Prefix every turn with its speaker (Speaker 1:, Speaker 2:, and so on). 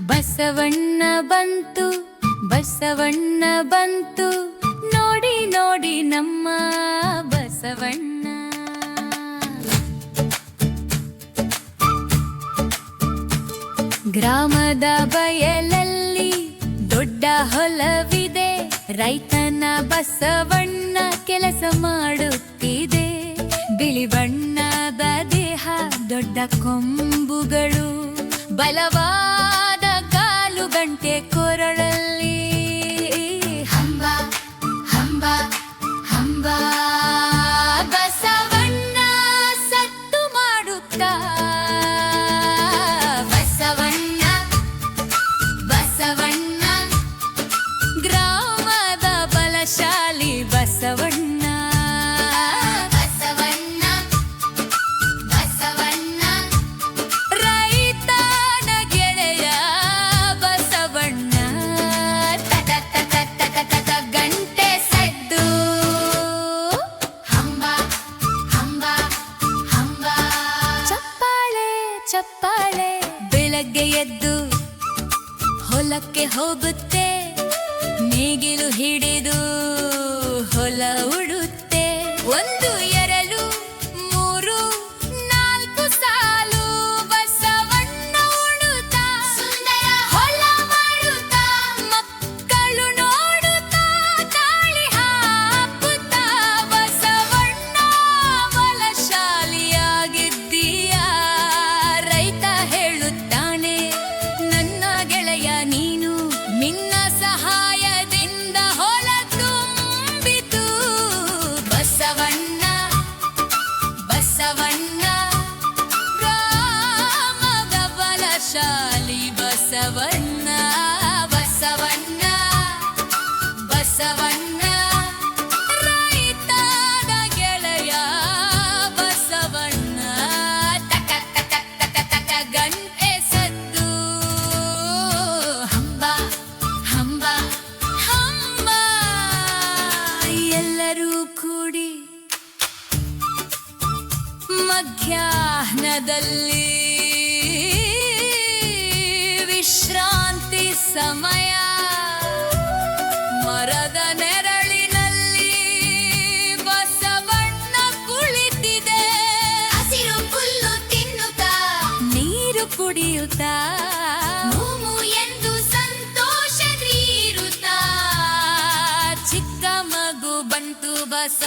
Speaker 1: ಬಸವಣ್ಣ ಬಂತು ಬಸವಣ್ಣ ಬಂತು, ನೋಡಿ ನೋಡಿ ನಮ್ಮ ಬಸವಣ್ಣ. ಗ್ರಾಮದ ಬಯಲಲ್ಲಿ ದೊಡ್ಡ ಹೊಲವಿದೆ, ರೈತನ ಬಸವಣ್ಣ ಕೆಲಸ ಮಾಡುತ್ತಿದೆ. ಬಿಳಿ ಬಣ್ಣದ ದೇಹ, ದೊಡ್ಡ ಕೊಂಬುಗಳು, ಬಲವಾದ ಕಾಲು ಗಂಟೆ ಕೊರಳಲ್ಲಿ. ಹಂಬ ಹಂಬ ಹಂಬ ಬಸವಣ್ಣ ಸತ್ತು ಮಾಡುತ್ತಾ. ಬಸವಣ್ಣ ಬಸವಣ್ಣ ಗ್ರಾಮದ ಬಲಶಾಲಿ ಬಸವಣ್ಣ. ಚಪ್ಪಾಳೆ ಬೆಳಗ್ಗೆ ಎದ್ದು ಹೊಲಕ್ಕೆ ಹೋಗುತ್ತೆ, ನೇಗಿಲು ಹಿಡಿದು ಹೊಲ ಉಳುತ್ತೆ. 1 2 3 4 ಸಾಲು ಬಸವಣ್ಣ ಉಳುತ್ತಾ, ಹೊಲ ಮಾಡುತ್ತಾ, ಮಕ್ಕಳು ನೋಡುತ್ತಾ, ತಾಳಿ ಹಾಕುತ್ತಾ. ಬಸವಣ್ಣ ಬಲಶಾಲಿಯಾಗಿದ್ದೀಯಾ, ನಿನ್ನ ಸಹಾಯದಿಂದ ಹೊಲ ತುಂಬಿತು. ಬಸವಣ್ಣ ಬಸವಣ್ಣ ಗ್ರಾಮದ ಬಲಶಾಲಿ ಬಸವಣ್ಣ. ಬಸವಣ್ಣ ಬಸವಣ್ಣ ರೈತನ ಗೆಳೆಯ ಬಸವಣ್ಣ. ತಕ ತಕ ತಕ ತಕ ಗಂಟೆ ಸದ್ದು. ಎಲ್ಲರೂ ಕೂಡಿ ಮಧ್ಯಾಹ್ನದಲ್ಲಿ ವಿಶ್ರಾಂತಿ ಸಮಯ, ಮರದ ನೆರಳಿನಲ್ಲಿ ಬಸವಣ್ಣ ಕುಳಿತಿದೆ. ಹಸಿರು ಹುಲ್ಲು ತಿನ್ನುತ್ತಾ, ನೀರು ಕುಡಿಯುತ್ತಾ, ಮೂಮು ಎಂದು ಸಂತೋಷ ತೀರುತ್ತಾ. ಚಿಕ್ಕ ಮಗು ಬಂತು ಬಸ